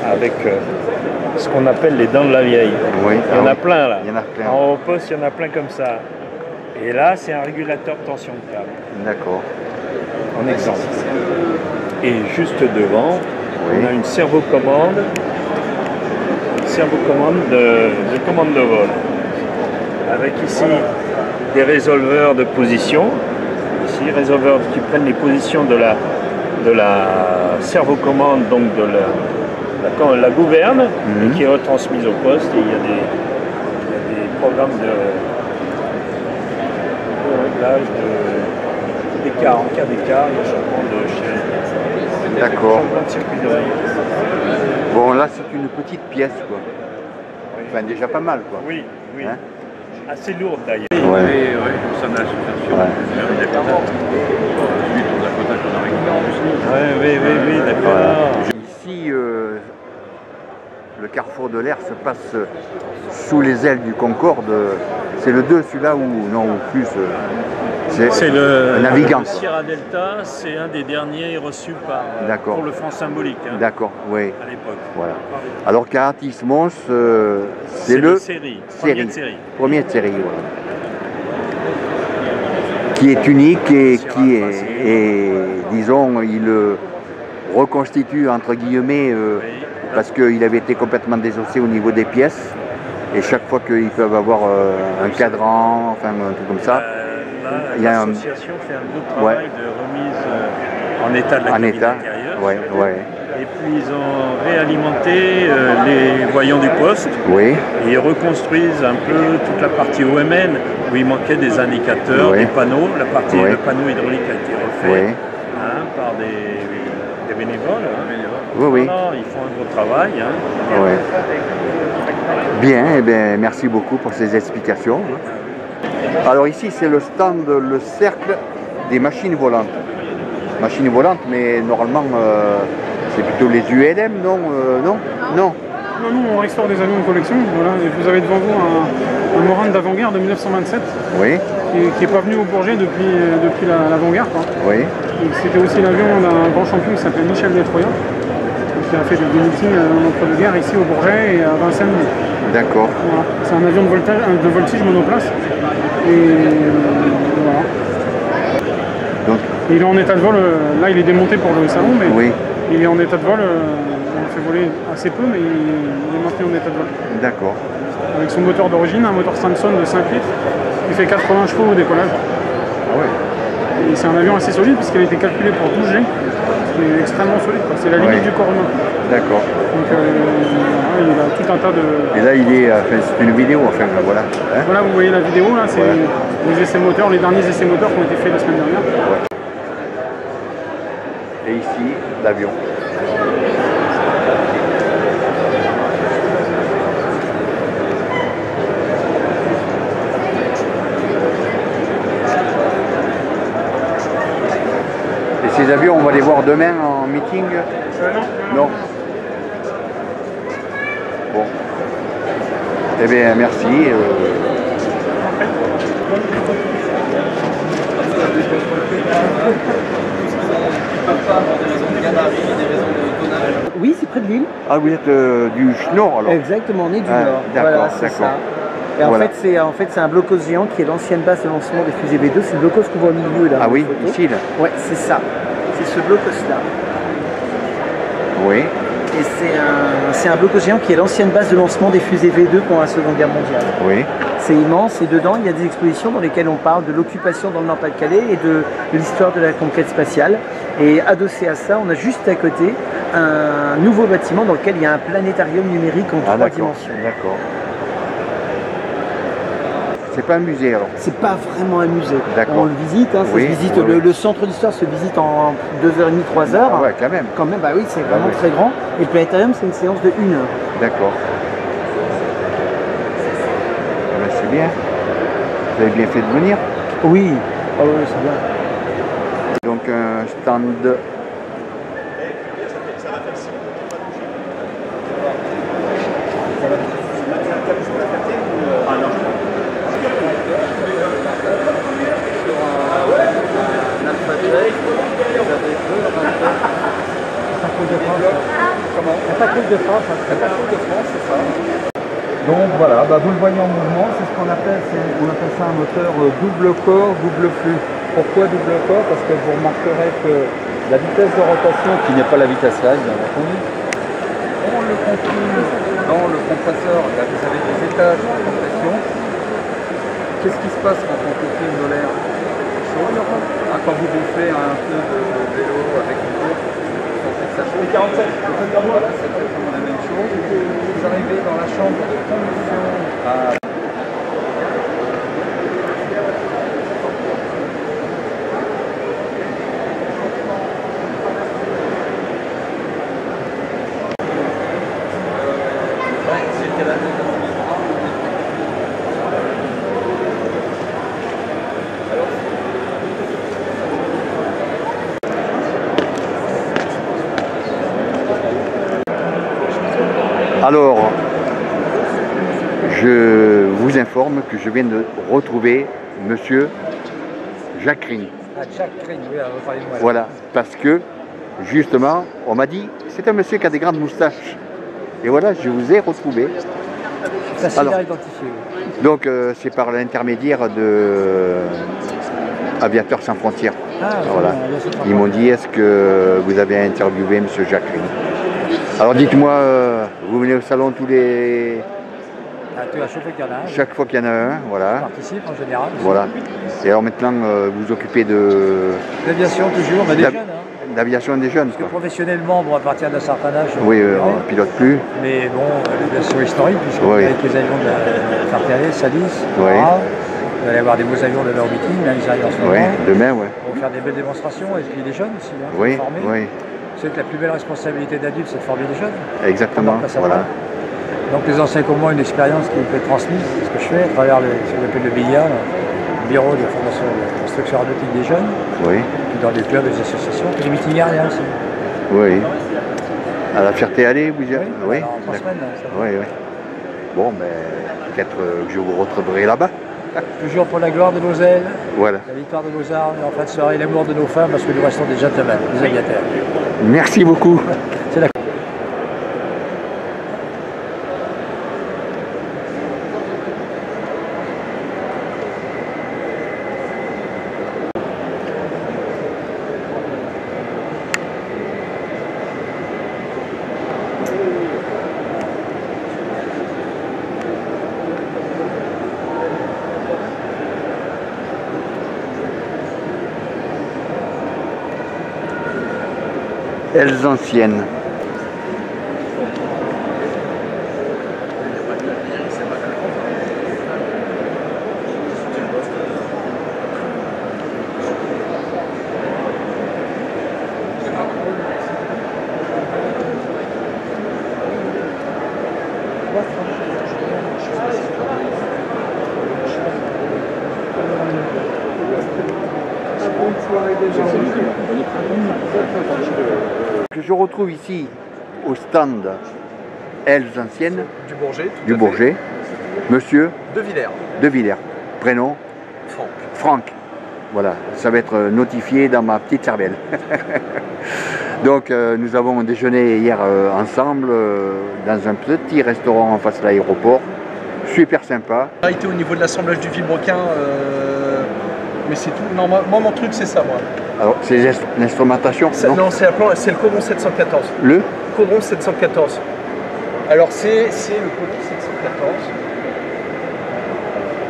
avec ce qu'on appelle les dents de la vieille. Oui. Il y en a plein là. Il y en a plein. En haut poste, il y en a plein comme ça. Et là, c'est un régulateur de tension de câble. D'accord. En exemple. Et juste devant, on a une servocommande. De commande de vol. Avec ici des résolveurs de position. Ici, résolveurs qui prennent les positions de la servocommande, donc de la gouverne, et qui est retransmise au poste. Et il y a des programmes de réglage d'écart. En cas d'écart, il y a changement de chaîne. D'accord. Changement de circuit de règle. Bon, là, c'est une petite pièce, quoi. Enfin, déjà pas mal, quoi. Oui, oui. Hein? Assez lourde, d'ailleurs. Oui, ça n'a Oui, d'accord. Ici, le carrefour de l'air se passe sous les ailes du Concorde. C'est le 2, celui-là, ou non, ou plus c'est le navigant. Le Sierra Delta, c'est un des derniers reçus pour le franc symbolique. Hein, d'accord, oui. À l'époque. Voilà. Alors Caratis Mons, c'est le série. Première série. Première série, voilà. Qui est unique et qui est, disons, il reconstitue entre guillemets parce qu'il avait été complètement désossé au niveau des pièces. Et chaque fois qu'ils peuvent avoir un cadran, enfin un truc comme ça, l'association fait un beau travail de remise en état de la cabine intérieure. Et puis ils ont réalimenté les voyants du poste. Oui. Et ils reconstruisent un peu toute la partie OMN où il manquait des indicateurs, des panneaux. Le panneau hydraulique a été refait par des bénévoles. Oui. Non, ils font un gros travail. Bien, eh bien, merci beaucoup pour ces explications. Alors ici, c'est le stand, le cercle des machines volantes. Machines volantes, mais normalement, c'est plutôt les ULM, non Non. Non, nous, on restaure des avions de collection. Voilà. Et vous avez devant vous un Morane d'avant-guerre de 1927. Oui. Qui n'est pas venu au Bourget depuis l'avant-guerre. Oui. C'était aussi l'avion d'un grand champion qui s'appelait Michel Détroyat, qui a fait des meetings entre-deux-guerres ici au Bourget et à Vincennes. D'accord. Voilà. C'est un avion de voltige monoplace. Et voilà. Donc, il est en état de vol, là il est démonté pour le salon, mais il est en état de vol, on le fait voler assez peu, mais il est maintenu en état de vol. D'accord. Avec son moteur d'origine, un moteur Samson de 5 litres, qui fait 80 chevaux au décollage. Ah ouais. Et c'est un avion assez solide puisqu'il a été calculé pour 12 G. C'est extrêmement solide, c'est la limite du corps humain. D'accord. Donc voilà, il a tout un tas de... Et là il est, c'est une vidéo, enfin voilà. Hein, voilà, vous voyez la vidéo, là c'est les essais moteurs, les derniers essais moteurs qui ont été faits la semaine dernière. Et ici, l'avion. Ces avions, on va les voir demain en meeting? Non. Bon. Eh bien, merci. Oui, c'est près de Lille. Ah, vous êtes du Nord alors? Exactement, on est du Nord. Voilà, c'est ça. Et en fait, c'est un blocos géant qui est l'ancienne base de lancement des fusées B2. C'est le blocos qu'on voit au milieu là. Ah oui, ici là. Ouais, c'est ça. C'est ce blocos là. Oui. Et c'est un blocos géant qui est l'ancienne base de lancement des fusées V2 pendant la Seconde Guerre mondiale. Oui. C'est immense et dedans il y a des expositions dans lesquelles on parle de l'occupation dans le Nord-Pas-de-Calais et de l'histoire de la conquête spatiale. Et adossé à ça, on a juste à côté un nouveau bâtiment dans lequel il y a un planétarium numérique en 3 dimensions. D'accord. C'est pas un musée alors? C'est pas vraiment un musée. D'accord. On le visite, hein, ça se visite le centre d'histoire se visite en 2h30, 3h. Ah ouais, quand même. Quand même, bah oui, c'est vraiment très grand. Et le planétarium, c'est une séance de 1 heure. D'accord. Ben, c'est bien. Vous avez bien fait de venir? Oui. Ah oui, c'est bien. Donc un stand. De France, c'est ça. Donc voilà, vous le voyez en mouvement, c'est ce qu'on appelle, ça un moteur double corps, double flux. Pourquoi double corps? Parce que vous remarquerez que la vitesse de rotation, qui n'est pas la vitesse réelle, bien entendu, on le comprime dans le compresseur. Là, vous avez des étages de compression. Qu'est-ce qui se passe quand on comprime de l'air? Quand vous gonflez un peu de vélo avec une courbe, ça chauffe. 47. Voilà, c'est exactement la même chose. Vous arrivez dans la chambre de combustion à... Alors, je vous informe que je viens de retrouver Monsieur Jacques Ring. Ah, Jacques Ring, oui, on va parler de moi. Voilà, parce que justement, on m'a dit, c'est un monsieur qui a des grandes moustaches. Et voilà, je vous ai retrouvé. Ça s'est bien identifié. Donc, c'est par l'intermédiaire de Aviateurs sans frontières. Ah, voilà. Ils m'ont dit, est-ce que vous avez interviewé Monsieur Jacques Ring? Alors dites-moi, vous venez au salon tous les... Chaque fois qu'il y en a un. Chaque fois qu'il y en a un, voilà. Je participe en général. Voilà. Et alors maintenant, vous vous occupez de... L'aviation toujours, des jeunes. Hein. L'aviation des jeunes. Parce que professionnellement, bon, à partir d'un certain âge... Oui, on ne pilote plus. Mais bon, l'aviation historique, puisque avec les avions de la Fartallais, Salis, vous allez avoir des beaux avions de leur meeting, là, ils arrivent en ce moment. Oui, demain, oui. On va faire des belles démonstrations, et puis les jeunes aussi, hein, oui, former. Oui. C'est que la plus belle responsabilité d'adulte, c'est de former des jeunes. Exactement, voilà. Donc les anciens comme moi, une expérience qui me fait transmise, c'est ce que je fais à travers ce qu'on appelle le BIA, le Bureau de la formation de construction aéronautique des jeunes, puis dans des clubs, des associations, puis les meetings aériens aussi. Oui. À la Ferté-Allée, vous dites? Oui. En 3 semaines. Oui, oui. Bon, mais peut-être que je vous retrouverai là-bas. Toujours pour la gloire de nos ailes, voilà. La victoire de nos armes, et en fin de soirée, l'amour de nos femmes, parce que nous restons des gentlemen, des aviateurs. Merci beaucoup. C'est la... Elles anciennes. Que je retrouve ici au stand Elles anciennes du Bourget, Monsieur De Villers. Prénom Franck. Voilà, ça va être notifié dans ma petite cervelle. Donc nous avons déjeuné hier ensemble dans un petit restaurant en face de l'aéroport. Super sympa. Arrêté au niveau de l'assemblage du vilebrequin, mais c'est tout. Non, moi mon truc c'est ça, moi. Alors c'est l'instrumentation? Non, c'est le Codron 714. Le Codron 714. Alors c'est le Codron 714.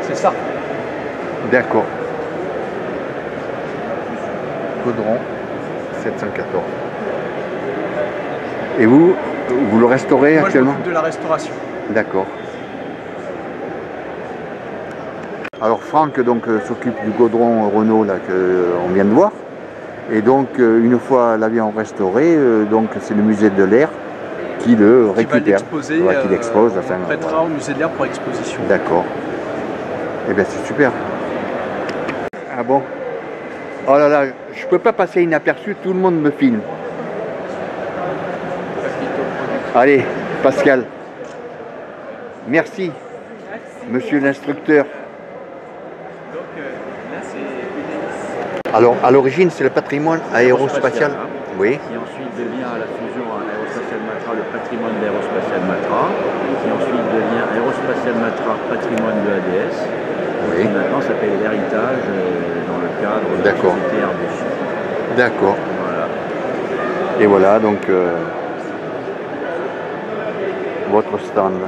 C'est ça. D'accord. Caudron 714. Et vous le restaurez actuellement? Moi, je m'occupe de la restauration. D'accord. Alors Franck donc s'occupe du gaudron Renault là qu'on vient de voir. Et donc une fois l'avion restauré, donc c'est le musée de l'air qui le récupère, qui l'expose. Enfin, on prêtera au musée de l'air pour exposition. D'accord. Eh bien c'est super. Ah bon? Oh là là, je peux pas passer inaperçu, tout le monde me filme. Allez, Pascal. Merci, monsieur l'instructeur. Alors, à l'origine, c'est le patrimoine aérospatial. Oui. Qui ensuite devient à la fusion Aérospatiale Matra le patrimoine d'Aérospatiale Matra, qui ensuite devient Aérospatiale Matra patrimoine de ADS, oui. Qui maintenant s'appelle l'héritage dans le cadre de la société Airbus. D'accord. Voilà. Et voilà donc votre stand.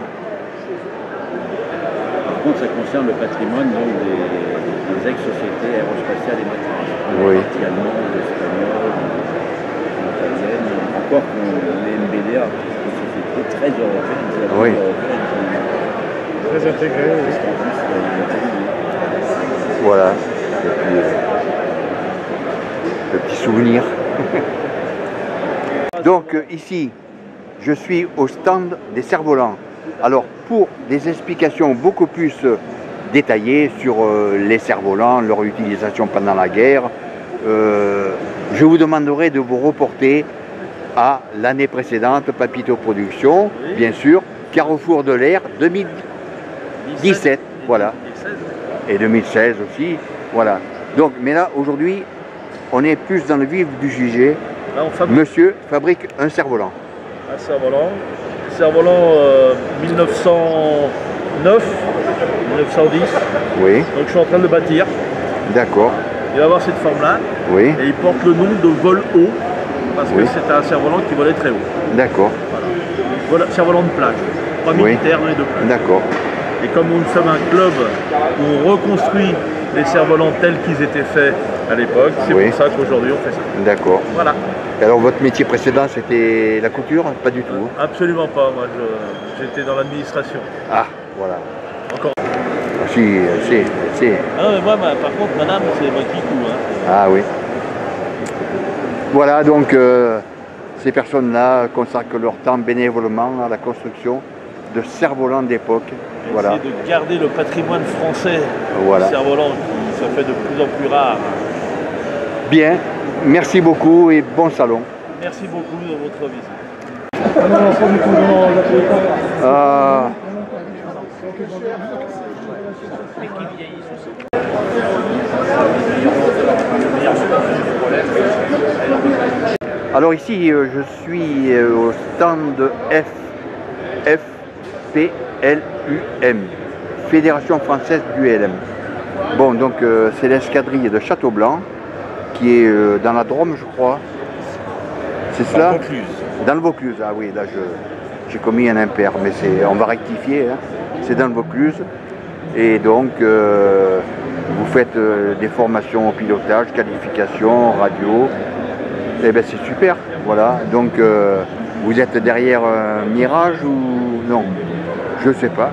Par contre, ça concerne le patrimoine donc, des ex-sociétés aérospatiales et Matra. Oui. Partie allemande, espagnole, italienne, encore les MBDA, une société très européenne, oui. Très intégrée. Voilà. Et puis, le petit souvenir. Donc ici, je suis au stand des cerfs-volants. Alors pour des explications beaucoup plus détaillées sur les cerfs-volants, leur utilisation pendant la guerre, je vous demanderai de vous reporter à l'année précédente, Papito Productions, oui. Bien sûr, Carrefour de l'air 2017, voilà. 2016. Et 2016 aussi, voilà. Donc, mais là, aujourd'hui, on est plus dans le vif du sujet. Là, Monsieur fabrique un cerf-volant. Un cerf-volant. Cerf-volant 1909, 1910. Oui. Donc je suis en train de le bâtir. D'accord. Il va avoir cette forme-là. Oui. Et il porte le nom de vol haut, parce que c'est un cerf-volant qui volait très haut. D'accord. Voilà. Cerf-volant de plage. Pas militaire, mais de plage. D'accord. Et comme nous sommes un club où on reconstruit les cerfs-volants tels qu'ils étaient faits à l'époque, c'est pour ça qu'aujourd'hui on fait ça. D'accord. Voilà. Et alors votre métier précédent c'était la couture? Pas du tout. Absolument pas, moi j'étais dans l'administration. Ah, voilà. Encore. Si. Ah mais moi par contre madame c'est moi qui coud. Hein. Ah oui. Voilà donc ces personnes-là consacrent leur temps bénévolement à la construction de cerfs-volants d'époque. Voilà. Essayer de garder le patrimoine français voilà. Du cerf-volant qui se fait de plus en plus rare. Bien, merci beaucoup et bon salon. Merci beaucoup de votre visite. Alors ici, je suis au stand FPLUM, Fédération Française du LM. Bon, donc c'est l'escadrille de Château-Blanc, qui est dans la Drôme, je crois. C'est cela? Dans le Vaucluse. Dans le Vaucluse, ah oui, là j'ai commis un impair, mais on va rectifier. Hein. C'est dans le Vaucluse. Et donc, vous faites des formations au pilotage, qualification, radio. Eh bien, c'est super, voilà. Donc, vous êtes derrière Mirage ou non? Je ne sais pas.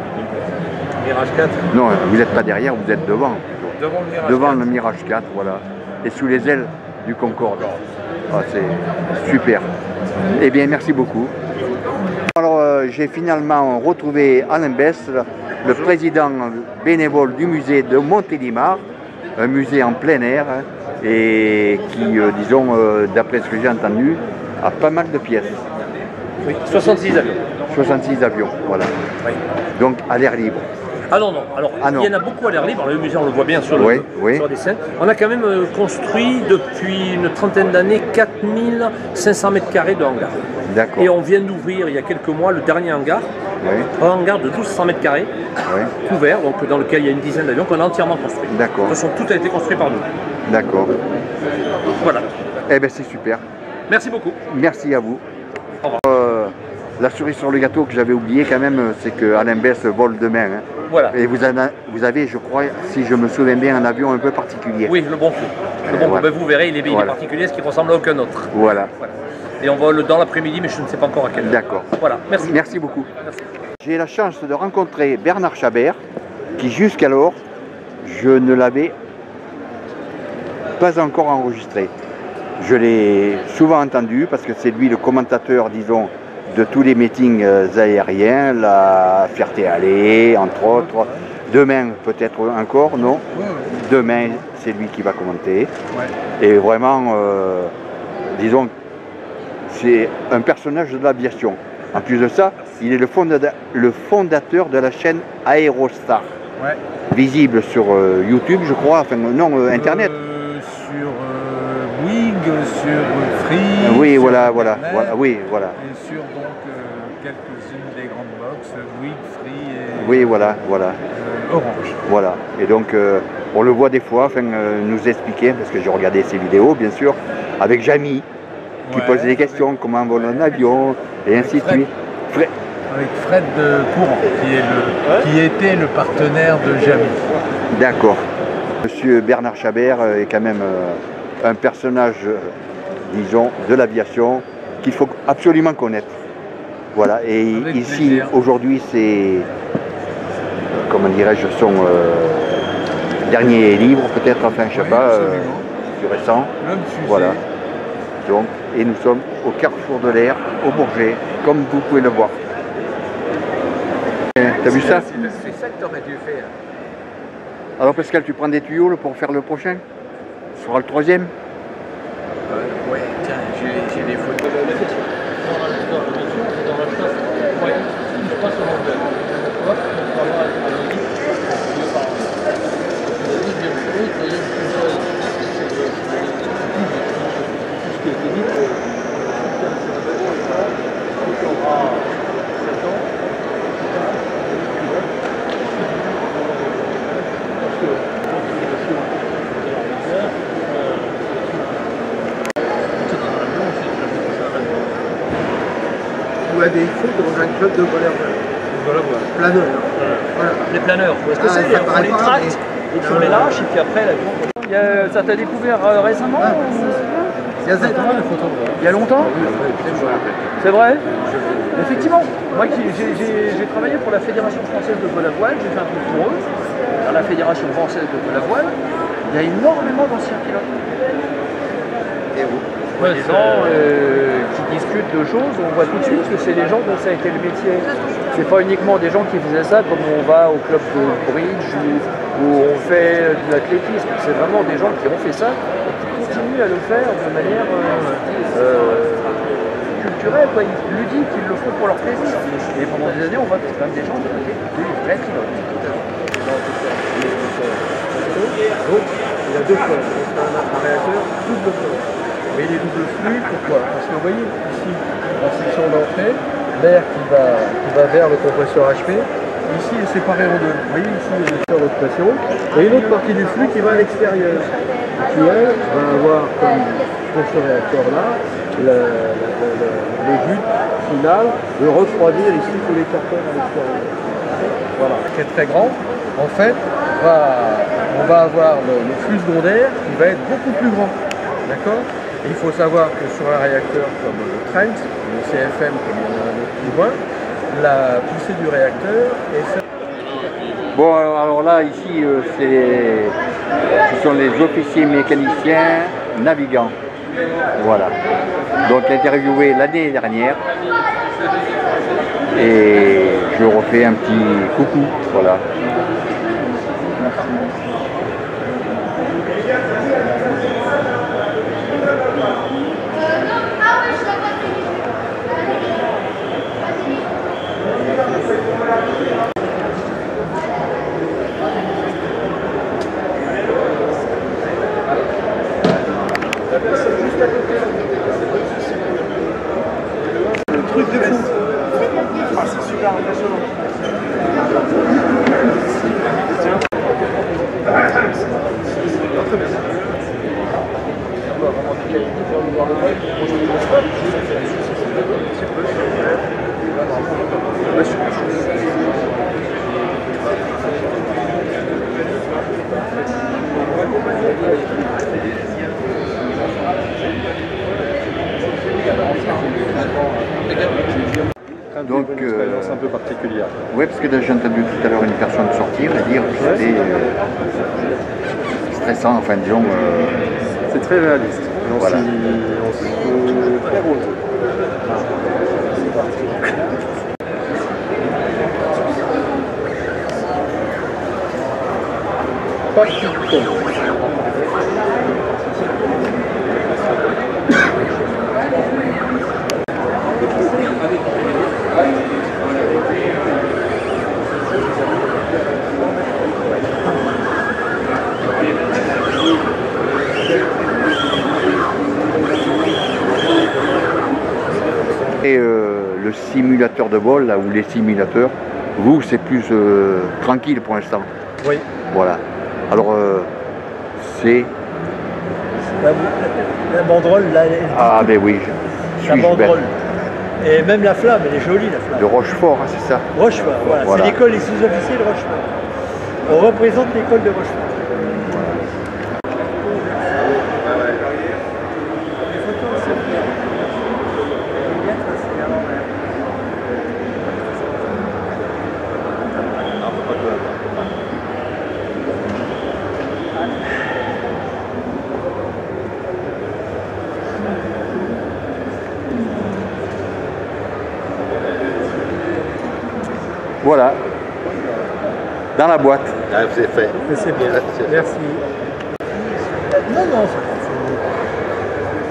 Mirage 4? Non, vous n'êtes pas derrière, vous êtes devant. Devant le Mirage 4. Devant le Mirage 4, voilà. Et sous les ailes du Concorde. Ah, c'est super. Eh bien, merci beaucoup. Alors, j'ai finalement retrouvé Alain Bess, le président bénévole du musée de Montélimar, un musée en plein air, hein, et qui, disons, d'après ce que j'ai entendu, a pas mal de pièces. Oui, 66 avions. 66 avions, voilà. Oui. Donc, à l'air libre. Ah non, non. Alors, il y en a beaucoup à l'air libre. Alors, le musée, on le voit bien sur le dessin. On a quand même construit depuis une trentaine d'années 4500 m² de hangar. D'accord. Et on vient d'ouvrir il y a quelques mois le dernier hangar. Un hangar de 1200 m², couvert, donc dans lequel il y a une dizaine d'avions qu'on a entièrement construit. D'accord. De toute façon, tout a été construit par nous. D'accord. Voilà. Eh bien, c'est super. Merci beaucoup. Merci à vous. Au revoir. la cerise sur le gâteau que j'avais oublié quand même, c'est que Alain Bess vole demain. Hein. Voilà. Et vous avez, je crois, si je me souviens bien, un avion un peu particulier. Oui, le Bonfou. Le Bonfou, voilà. ben, vous verrez, il est Voilà. particulier, ce qui ressemble à aucun autre. Voilà. Et on vole dans l'après-midi, mais je ne sais pas encore à quelle heure. D'accord. Voilà, merci. Merci beaucoup. J'ai la chance de rencontrer Bernard Chabert, qui jusqu'alors, je ne l'avais pas encore enregistré. Je l'ai souvent entendu parce que c'est lui le commentateur, disons, de tous les meetings aériens, la Ferté-Alais, entre autres. Demain, peut-être encore, non? Demain, c'est lui qui va commenter. Et vraiment, disons, c'est un personnage de l'aviation. En plus de ça, il est le fondateur de la chaîne Aérostar. Ouais. Visible sur YouTube, je crois, enfin non, Internet. Sur Bouygues, sur Free. Oui, sur voilà, Internet, oui, voilà. Et sur donc quelques-unes des grandes box, Bouygues, Free et Oui, voilà. Orange. Voilà. Et donc, on le voit des fois, nous expliquer, parce que j'ai regardé ses vidéos, bien sûr, avec Jamy, qui pose des questions, comment vole un avion, et ainsi de suite. Avec Fred de Courant, qui était le partenaire de Jamy. D'accord. Monsieur Bernard Chabert est quand même un personnage, disons, de l'aviation qu'il faut absolument connaître. Voilà. Et avec ici, plaisir. aujourd'hui, c'est, comment dirais-je, son dernier livre, peut-être, enfin, je sais pas, plus récent. L'homme fusée. Voilà. Donc, et nous sommes au carrefour de l'air, au Bourget, comme vous pouvez le voir. T'as vu ça? C'est ça que tu aurais dû faire. Alors Pascal, tu prends des tuyaux là, pour faire le prochain? Ce sera le troisième? Ouais, tiens, j'ai des photos. Ou à défaut dans un club de voleurs. Planeurs. Voilà. Les planeurs, où est-ce que c'est? On les tracte et puis on les lâche et puis après l'avion. Ça t'a découvert récemment? Il y a 7 ans. Il y a longtemps? C'est vrai? Effectivement. Moi j'ai travaillé pour la Fédération française de vol à voile, j'ai fait un truc pour eux, dans la Fédération française de vol à voile. Il y a énormément d'anciens pilotes. Et vous? Des gens qui discutent de choses, on voit tout de suite que c'est des gens dont ça a été le métier. C'est pas uniquement des gens qui faisaient ça comme on va au club de bridge où on fait de l'athlétisme. C'est vraiment des gens qui ont fait ça et qui continuent à le faire de manière culturelle, quoi, ludique, ils le font pour leur plaisir. Et pendant des années, on voit que c'est quand même des gens qui ont été des vrais pilotes. Donc, il y a deux choses. Un réacteur double flux. Mais il est double flux, pourquoi? Parce que vous voyez ici, en section d'entrée, l'air qui va vers le compresseur HP, ici est séparé en deux. Vous voyez ici, il y a une histoire de pression, et une autre partie du flux qui va à l'extérieur. Qui, elle, va avoir comme pour ce réacteur-là, le but final de refroidir ici tous les cartons à l'extérieur. Voilà, qui est très grand. En fait, on va avoir le flux secondaire qui va être beaucoup plus grand. D'accord? Il faut savoir que sur un réacteur comme le Trent, le CFM comme il y en a un autre plus loin, la poussée du réacteur est faite. Bon, alors là, ici, ce sont les officiers mécaniciens navigants. Voilà. Donc interviewé l'année dernière. Et je refais un petit coucou. Voilà. Le truc de fou. Ah, c'est super impressionnant. Très bien. On va vraiment faire le voir le vol. crainte de vivre une expérience un peu particulière. Oui, parce que j'ai entendu tout à l'heure une personne sortir et dire que c'était stressant, enfin disons. C'est très réaliste. On Voilà. se perd au jeu. Pas de Et le simulateur de vol, là, ou les simulateurs, vous, c'est plus tranquille pour l'instant. Oui. Voilà. Alors, c'est... La banderole, là, Ah, ben oui, la banderole. Et même la flamme, elle est jolie, la flamme. de Rochefort, hein, c'est ça? Rochefort, voilà. Voilà. C'est l'école des sous-officiers de Rochefort. On représente l'école de Rochefort. Voilà. Dans la boîte. Ah, c'est fait. C'est bien. Merci. Non, non, c'est pas fini.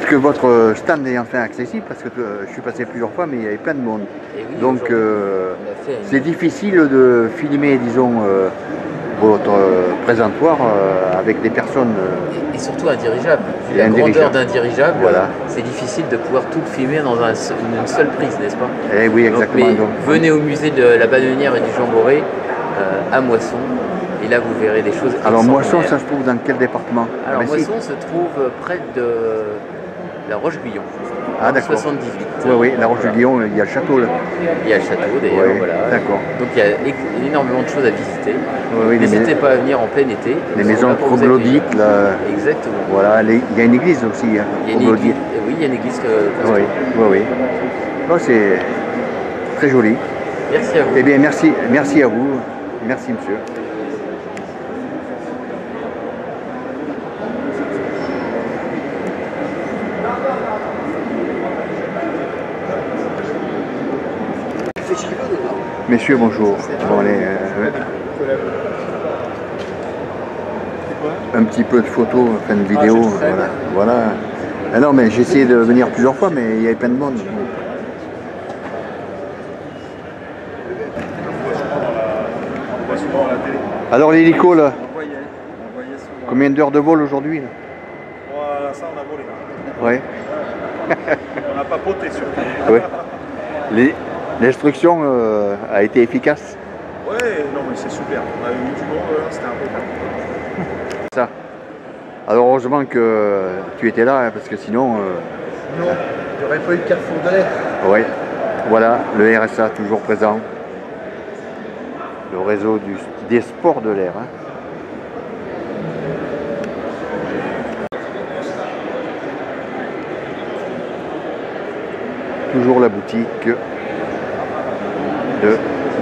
Que votre stand est enfin accessible, parce que je suis passé plusieurs fois, mais il y avait plein de monde. oui, donc c'est difficile de filmer, disons, votre présentoir avec des personnes... Et surtout un dirigeable. Vu Et la un grandeur dirigeable. d'un dirigeable, Voilà. c'est difficile de pouvoir tout filmer dans une seule prise, n'est-ce pas? Eh oui, exactement. Mais Donc, venez au musée de la Bannonnière et du Jamboree à Moisson, et là vous verrez des choses alors Moisson, extraordinaires. ça se trouve dans quel département? Alors Ben, si. Moisson se trouve près de la Roche-Guyon, Ah, d'accord. 78. Oui, oui, la Roche-du-Guillon, il y a le château là. Il y a le château d'ailleurs, Oui, voilà. d'accord. Donc il y a énormément de choses à visiter. Oui, N'hésitez pas à venir en plein été. Les Nous maisons serons là pour vous troglodytes, accueillir. là. Exactement. Voilà, il y a une église aussi, hein, Il y a une troglodyte. église, oui, il y a une église Oui, oui, oui. Oh, c'est très joli. Merci à vous. Eh bien, merci à vous. Merci, monsieur. Messieurs, bonjour. Bon, allez, un petit peu de photos, enfin de vidéos, voilà. Voilà. Ah non, mais j'ai essayé de venir plusieurs fois, mais il y avait plein de monde. Alors l'hélico là, combien d'heures de vol aujourd'hui là? Voilà, ça on a volé. Ouais. On a papoté surtout. Ouais. L'instruction a été efficace. Ouais, non mais c'est super. On a eu du monde, c'était impeccable. Ça. Alors heureusement que tu étais là, hein, parce que sinon... Non, il n'y aurait pas eu de carrefour de l'air. Oui. Voilà, le RSA toujours présent. Le réseau des sports de l'air. Hein. Toujours la boutique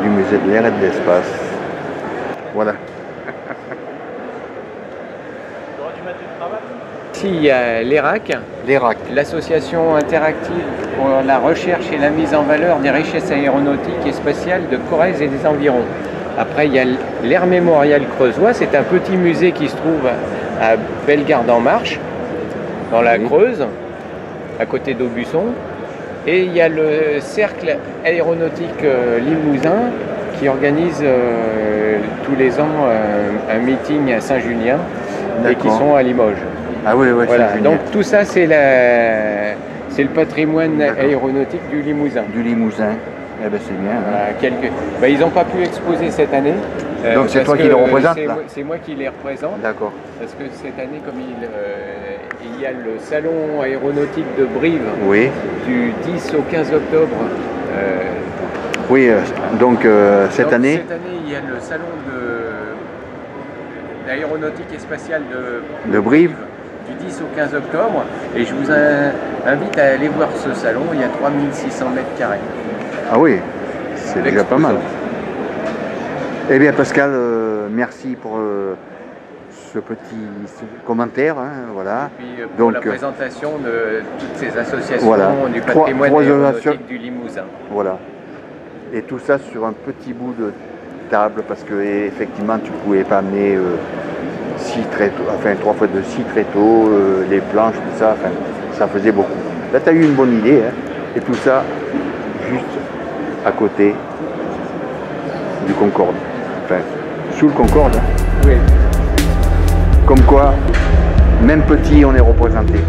du musée de l'air et de l'espace. Voilà. Ici, il y a l'ERAC, l'association interactive pour la recherche et la mise en valeur des richesses aéronautiques et spatiales de Corrèze et des environs. Après, il y a l'Air Mémorial Creusois, c'est un petit musée qui se trouve à Bellegarde-en-Marche, dans la Creuse, à côté d'Aubusson. Et il y a le Cercle aéronautique Limousin qui organise tous les ans un meeting à Saint-Julien et qui sont à Limoges. Ah oui, oui, voilà. Donc tout ça, c'est le patrimoine aéronautique du Limousin. Du Limousin, eh ben c'est bien. Voilà, ils n'ont pas pu exposer cette année, Donc c'est toi qui les représente là? C'est moi qui les représente. D'accord. Parce que cette année, comme il y a le salon aéronautique de Brive du 10 au 15 octobre. Oui, donc cette année Cette année, il y a le salon d'aéronautique et spatiale de Brive du 10 au 15 octobre. Et je vous invite à aller voir ce salon. Il y a 3600 mètres carrés. Ah oui, c'est déjà pas mal. Eh bien Pascal, merci pour ce petit commentaire. Hein, voilà. Et puis pour la présentation de toutes ces associations du patrimoine aéronautique du Limousin. Voilà. Et tout ça sur un petit bout de table parce que effectivement tu pouvais pas amener 3 fois de 6 tréteaux, les planches, tout ça, enfin, ça faisait beaucoup. Là tu as eu une bonne idée, hein, et tout ça juste à côté du Concorde. Enfin, sous le Concorde. Hein. Oui. Comme quoi, même petit, on est représenté.